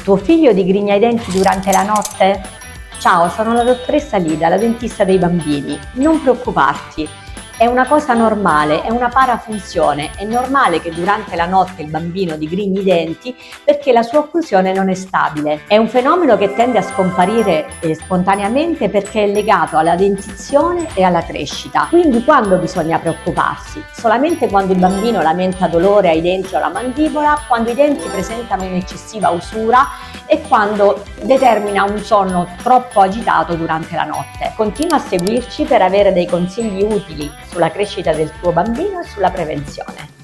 Tuo figlio digrigna i denti durante la notte? Ciao, sono la dottoressa Lida, la dentista dei bambini. Non preoccuparti, è una cosa normale, è una parafunzione. È normale che durante la notte il bambino digrigni i denti perché la sua occlusione non è stabile. È un fenomeno che tende a scomparire spontaneamente perché è legato alla dentizione e alla crescita. Quindi quando bisogna preoccuparsi? Solamente quando il bambino lamenta dolore ai denti o alla mandibola, quando i denti presentano un'eccessiva usura e quando determina un sonno troppo agitato durante la notte. Continua a seguirci per avere dei consigli utili sulla crescita del tuo bambino e sulla prevenzione.